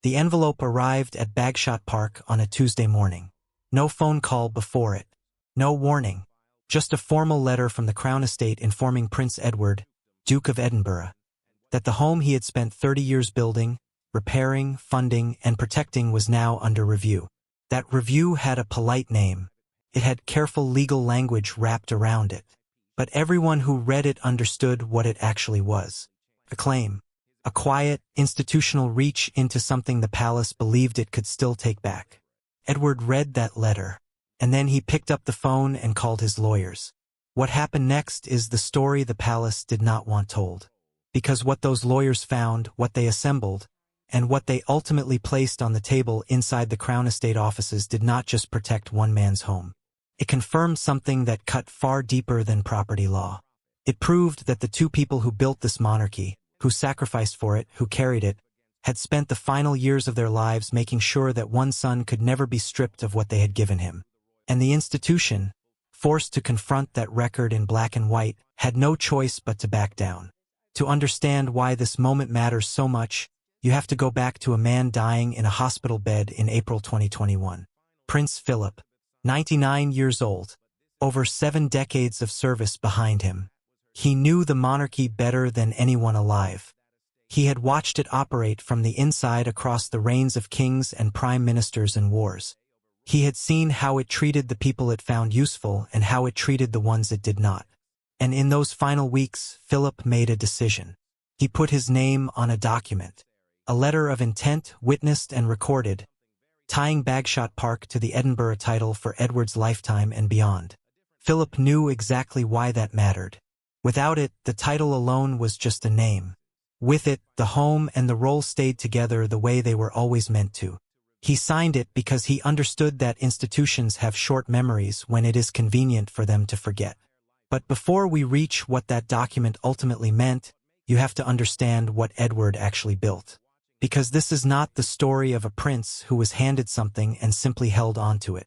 The envelope arrived at Bagshot Park on a Tuesday morning. No phone call before it. No warning. Just a formal letter from the Crown Estate informing Prince Edward, Duke of Edinburgh, that the home he had spent 30 years building, repairing, funding, and protecting was now under review. That review had a polite name. It had careful legal language wrapped around it. But everyone who read it understood what it actually was. A claim. A quiet, institutional reach into something the palace believed it could still take back. Edward read that letter, and then he picked up the phone and called his lawyers. What happened next is the story the palace did not want told. Because what those lawyers found, what they assembled, and what they ultimately placed on the table inside the Crown Estate offices did not just protect one man's home. It confirmed something that cut far deeper than property law. It proved that the two people who built this monarchy, who sacrificed for it, who carried it, had spent the final years of their lives making sure that one son could never be stripped of what they had given him. And the institution, forced to confront that record in black and white, had no choice but to back down. To understand why this moment matters so much, you have to go back to a man dying in a hospital bed in April 2021. Prince Philip, 99 years old, over 7 decades of service behind him. He knew the monarchy better than anyone alive. He had watched it operate from the inside across the reigns of kings and prime ministers and wars. He had seen how it treated the people it found useful and how it treated the ones it did not. And in those final weeks, Philip made a decision. He put his name on a document, a letter of intent witnessed and recorded, tying Bagshot Park to the Edinburgh title for Edward's lifetime and beyond. Philip knew exactly why that mattered. Without it, the title alone was just a name. With it, the home and the role stayed together the way they were always meant to. He signed it because he understood that institutions have short memories when it is convenient for them to forget. But before we reach what that document ultimately meant, you have to understand what Edward actually built. Because this is not the story of a prince who was handed something and simply held on to it.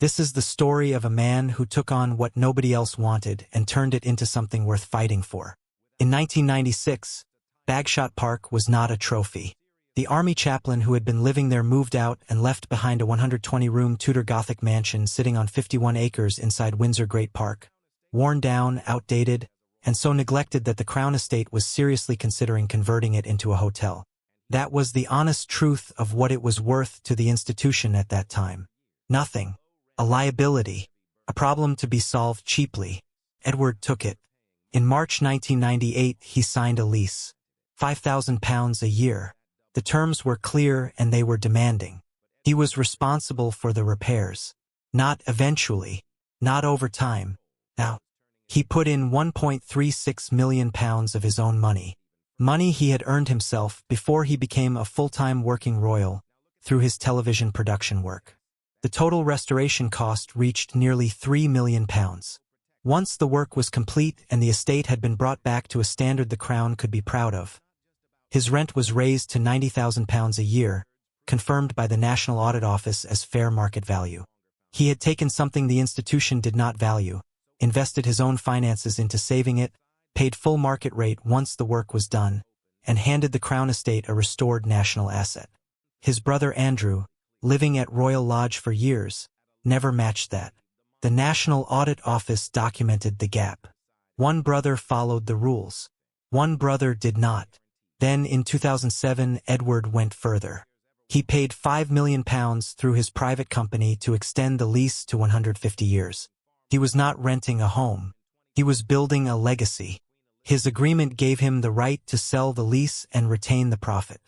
This is the story of a man who took on what nobody else wanted and turned it into something worth fighting for. In 1996, Bagshot Park was not a trophy. The army chaplain who had been living there moved out and left behind a 120-room Tudor Gothic mansion sitting on 51 acres inside Windsor Great Park, worn down, outdated, and so neglected that the Crown Estate was seriously considering converting it into a hotel. That was the honest truth of what it was worth to the institution at that time. Nothing. A liability. A problem to be solved cheaply. Edward took it. In March 1998, he signed a lease. £5,000 a year. The terms were clear and they were demanding. He was responsible for the repairs. Not eventually. Not over time. Now, he put in £1.36 million of his own money. Money he had earned himself before he became a full-time working royal through his television production work. The total restoration cost reached nearly £3 million. Once the work was complete and the estate had been brought back to a standard the Crown could be proud of, his rent was raised to £90,000 a year, confirmed by the National Audit Office as fair market value. He had taken something the institution did not value, invested his own finances into saving it, paid full market rate once the work was done, and handed the Crown Estate a restored national asset. His brother Andrew, living at Royal Lodge for years, never matched that. The National Audit Office documented the gap. One brother followed the rules. One brother did not. Then in 2007, Edward went further. He paid £5 million through his private company to extend the lease to 150 years. He was not renting a home. He was building a legacy. His agreement gave him the right to sell the lease and retain the profit.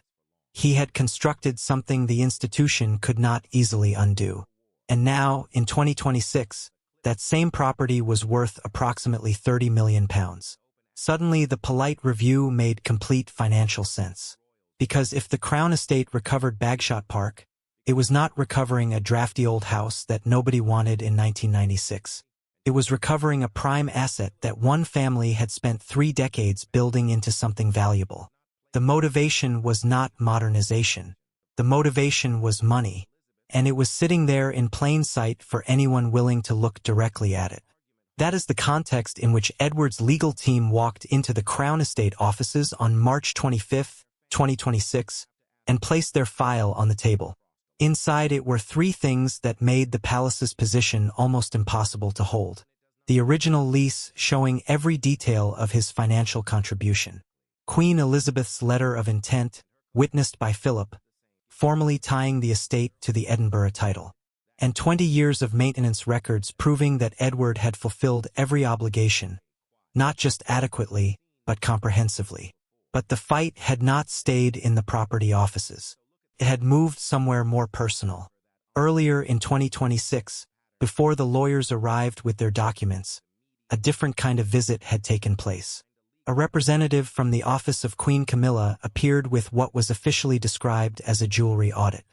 He had constructed something the institution could not easily undo. And now, in 2026, that same property was worth approximately £30 million. Suddenly, the polite review made complete financial sense. Because if the Crown Estate recovered Bagshot Park, it was not recovering a drafty old house that nobody wanted in 1996. It was recovering a prime asset that one family had spent 3 decades building into something valuable. The motivation was not modernization. The motivation was money. And it was sitting there in plain sight for anyone willing to look directly at it. That is the context in which Edward's legal team walked into the Crown Estate offices on March 25, 2026, and placed their file on the table. Inside it were three things that made the palace's position almost impossible to hold. The original lease showing every detail of his financial contribution. Queen Elizabeth's letter of intent, witnessed by Philip, formally tying the estate to the Edinburgh title. And 20 years of maintenance records proving that Edward had fulfilled every obligation, not just adequately, but comprehensively. But the fight had not stayed in the property offices. It had moved somewhere more personal. Earlier in 2026, before the lawyers arrived with their documents, a different kind of visit had taken place. A representative from the office of Queen Camilla appeared with what was officially described as a jewelry audit.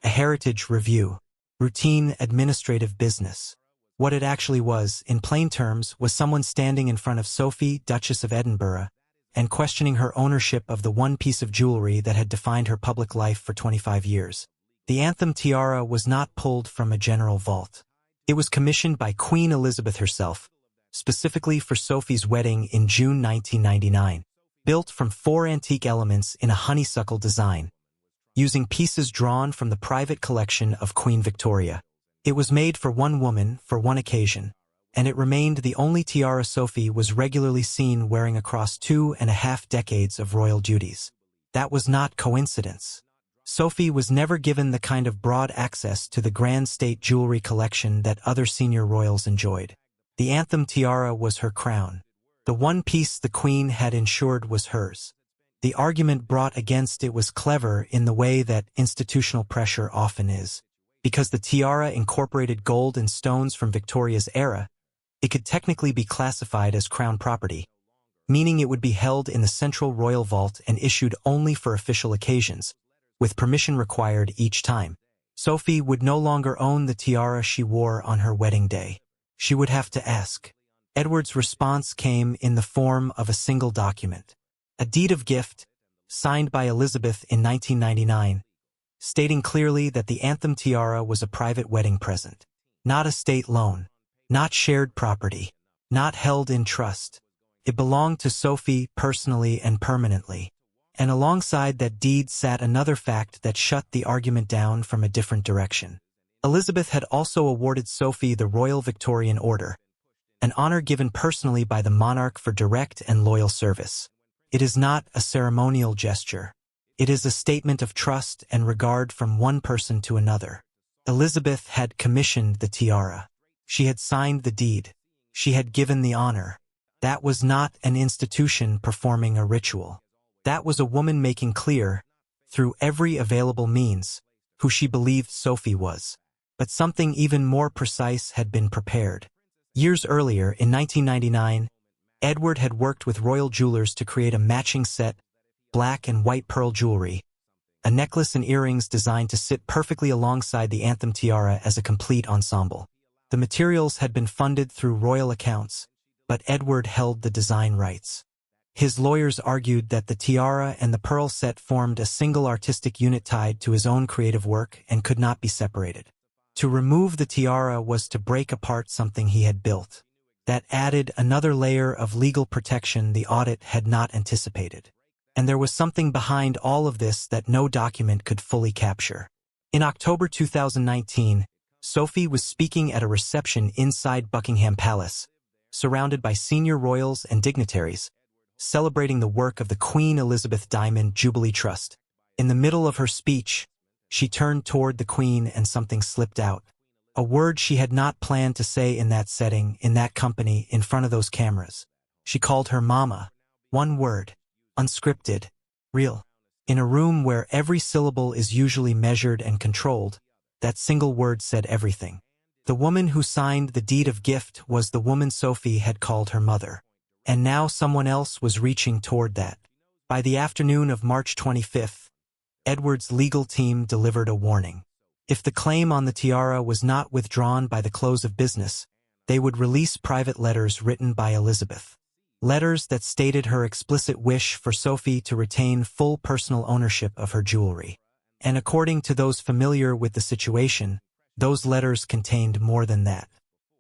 A heritage review. Routine administrative business. What it actually was, in plain terms, was someone standing in front of Sophie, Duchess of Edinburgh, and questioning her ownership of the one piece of jewelry that had defined her public life for 25 years. The anthem tiara was not pulled from a general vault. It was commissioned by Queen Elizabeth herself, specifically for Sophie's wedding in June 1999, built from 4 antique elements in a honeysuckle design, using pieces drawn from the private collection of Queen Victoria. It was made for one woman, for one occasion, and it remained the only tiara Sophie was regularly seen wearing across 2.5 decades of royal duties. That was not coincidence. Sophie was never given the kind of broad access to the grand state jewelry collection that other senior royals enjoyed. The anthem tiara was her crown. The one piece the Queen had ensured was hers. The argument brought against it was clever in the way that institutional pressure often is. Because the tiara incorporated gold and stones from Victoria's era, it could technically be classified as crown property, meaning it would be held in the central royal vault and issued only for official occasions, with permission required each time. Sophie would no longer own the tiara she wore on her wedding day. She would have to ask. Edward's response came in the form of a single document. A deed of gift, signed by Elizabeth in 1999, stating clearly that the anthem tiara was a private wedding present, not a state loan, not shared property, not held in trust. It belonged to Sophie personally and permanently. And alongside that deed sat another fact that shut the argument down from a different direction. Elizabeth had also awarded Sophie the Royal Victorian Order, an honor given personally by the monarch for direct and loyal service. It is not a ceremonial gesture. It is a statement of trust and regard from one person to another. Elizabeth had commissioned the tiara. She had signed the deed. She had given the honor. That was not an institution performing a ritual. That was a woman making clear, through every available means, who she believed Sophie was. But something even more precise had been prepared. Years earlier, in 1999, Edward had worked with royal jewelers to create a matching set, black and white pearl jewelry, a necklace and earrings designed to sit perfectly alongside the anthem tiara as a complete ensemble. The materials had been funded through royal accounts, but Edward held the design rights. His lawyers argued that the tiara and the pearl set formed a single artistic unit tied to his own creative work and could not be separated. To remove the tiara was to break apart something he had built. That added another layer of legal protection the audit had not anticipated. And there was something behind all of this that no document could fully capture. In October 2019, Sophie was speaking at a reception inside Buckingham Palace, surrounded by senior royals and dignitaries, celebrating the work of the Queen Elizabeth Diamond Jubilee Trust. In the middle of her speech, she turned toward the Queen and something slipped out. A word she had not planned to say in that setting, in that company, in front of those cameras. She called her Mama. One word. Unscripted. Real. In a room where every syllable is usually measured and controlled, that single word said everything. The woman who signed the deed of gift was the woman Sophie had called her mother. And now someone else was reaching toward that. By the afternoon of March 25th, Edward's legal team delivered a warning. If the claim on the tiara was not withdrawn by the close of business, they would release private letters written by Elizabeth. Letters that stated her explicit wish for Sophie to retain full personal ownership of her jewelry. And according to those familiar with the situation, those letters contained more than that.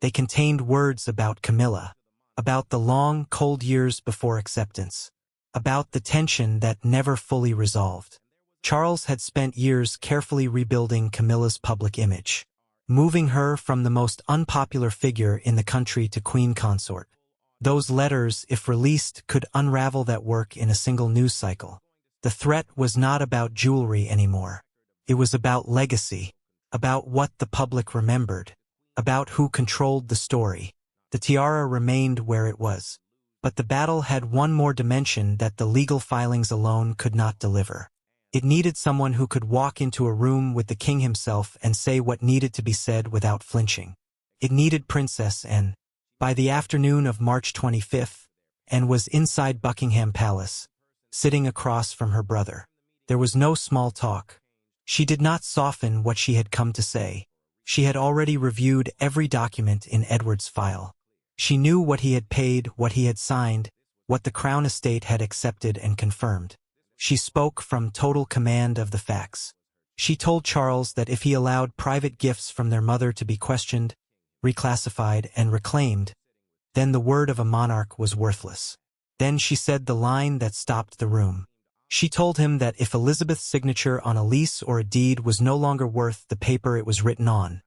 They contained words about Camilla, about the long, cold years before acceptance, about the tension that never fully resolved. Charles had spent years carefully rebuilding Camilla's public image, moving her from the most unpopular figure in the country to queen consort. Those letters, if released, could unravel that work in a single news cycle. The threat was not about jewelry anymore. It was about legacy, about what the public remembered, about who controlled the story. The tiara remained where it was, but the battle had one more dimension that the legal filings alone could not deliver. It needed someone who could walk into a room with the king himself and say what needed to be said without flinching. It needed Princess Anne. By the afternoon of March 25th, Anne was inside Buckingham Palace, sitting across from her brother. There was no small talk. She did not soften what she had come to say. She had already reviewed every document in Edward's file. She knew what he had paid, what he had signed, what the Crown Estate had accepted and confirmed. She spoke from total command of the facts. She told Charles that if he allowed private gifts from their mother to be questioned, reclassified, and reclaimed, then the word of a monarch was worthless. Then she said the line that stopped the room. She told him that if Elizabeth's signature on a lease or a deed was no longer worth the paper it was written on,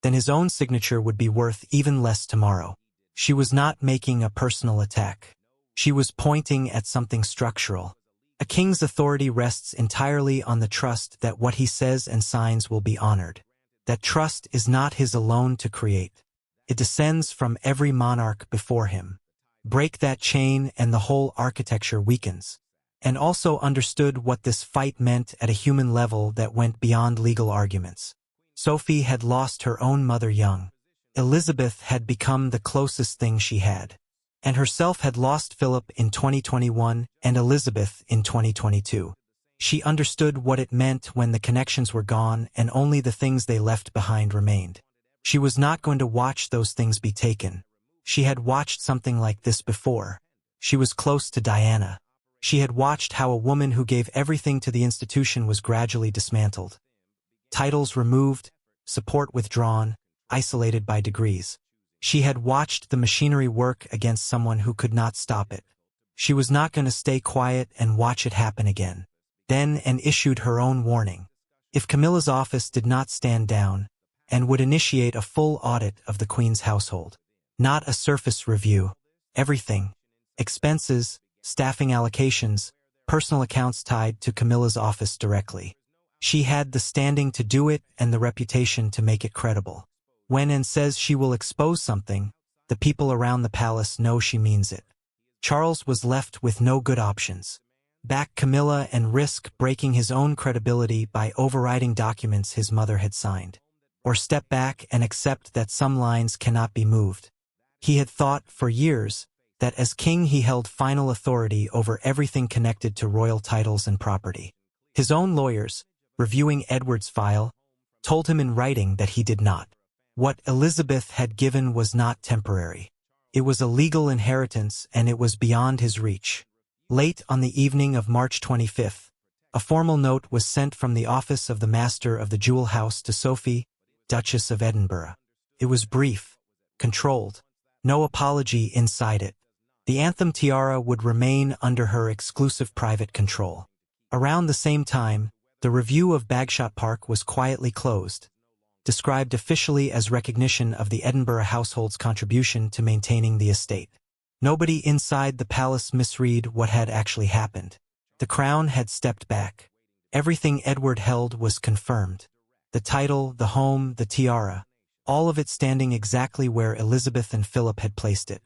then his own signature would be worth even less tomorrow. She was not making a personal attack. She was pointing at something structural. A king's authority rests entirely on the trust that what he says and signs will be honored. That trust is not his alone to create. It descends from every monarch before him. Break that chain and the whole architecture weakens. And also understood what this fight meant at a human level that went beyond legal arguments. Sophie had lost her own mother young. Elizabeth had become the closest thing she had. And herself had lost Philip in 2021 and Elizabeth in 2022. She understood what it meant when the connections were gone and only the things they left behind remained. She was not going to watch those things be taken. She had watched something like this before. She was close to Diana. She had watched how a woman who gave everything to the institution was gradually dismantled. Titles removed, support withdrawn, isolated by degrees. She had watched the machinery work against someone who could not stop it. She was not going to stay quiet and watch it happen again. Then Anne issued her own warning. If Camilla's office did not stand down, Anne would initiate a full audit of the Queen's household. Not a surface review. Everything. Expenses, staffing allocations, personal accounts tied to Camilla's office directly. She had the standing to do it and the reputation to make it credible. When Anne says she will expose something, the people around the palace know she means it. Charles was left with no good options. Back Camilla and risk breaking his own credibility by overriding documents his mother had signed. Or step back and accept that some lines cannot be moved. He had thought, for years, that as king he held final authority over everything connected to royal titles and property. His own lawyers, reviewing Edward's file, told him in writing that he did not. What Elizabeth had given was not temporary. It was a legal inheritance and it was beyond his reach. Late on the evening of March 25th, a formal note was sent from the office of the Master of the Jewel House to Sophie, Duchess of Edinburgh. It was brief, controlled, no apology inside it. The anthem tiara would remain under her exclusive private control. Around the same time, the review of Bagshot Park was quietly closed, described officially as recognition of the Edinburgh household's contribution to maintaining the estate. Nobody inside the palace misread what had actually happened. The crown had stepped back. Everything Edward held was confirmed. The title, the home, the tiara, all of it standing exactly where Elizabeth and Philip had placed it.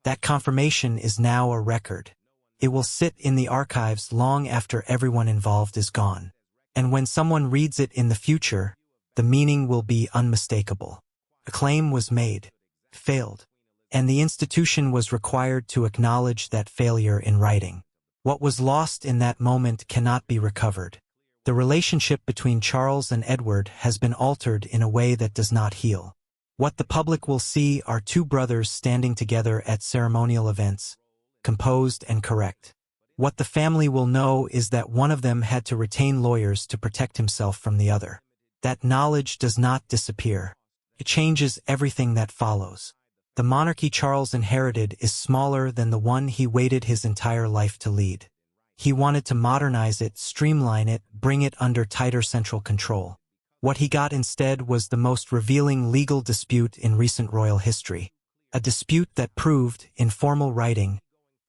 That confirmation is now a record. It will sit in the archives long after everyone involved is gone. And when someone reads it in the future, the meaning will be unmistakable. A claim was made, failed, and the institution was required to acknowledge that failure in writing. What was lost in that moment cannot be recovered. The relationship between Charles and Edward has been altered in a way that does not heal. What the public will see are two brothers standing together at ceremonial events, composed and correct. What the family will know is that one of them had to retain lawyers to protect himself from the other. That knowledge does not disappear. It changes everything that follows. The monarchy Charles inherited is smaller than the one he waited his entire life to lead. He wanted to modernize it, streamline it, bring it under tighter central control. What he got instead was the most revealing legal dispute in recent royal history. A dispute that proved, in formal writing,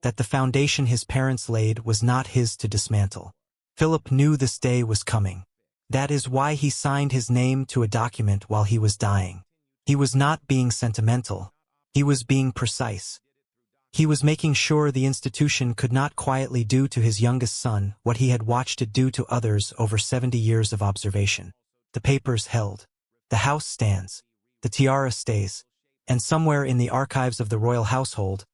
that the foundation his parents laid was not his to dismantle. Philip knew this day was coming. That is why he signed his name to a document while he was dying. He was not being sentimental. He was being precise. He was making sure the institution could not quietly do to his youngest son what he had watched it do to others over 70 years of observation. The papers held. The house stands. The tiara stays. And somewhere in the archives of the royal household,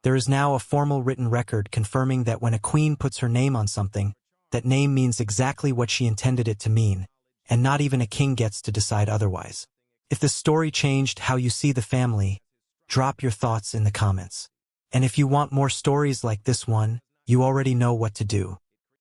there is now a formal written record confirming that when a queen puts her name on something, that name means exactly what she intended it to mean, and not even a king gets to decide otherwise. If the story changed how you see the family, drop your thoughts in the comments. And if you want more stories like this one, you already know what to do.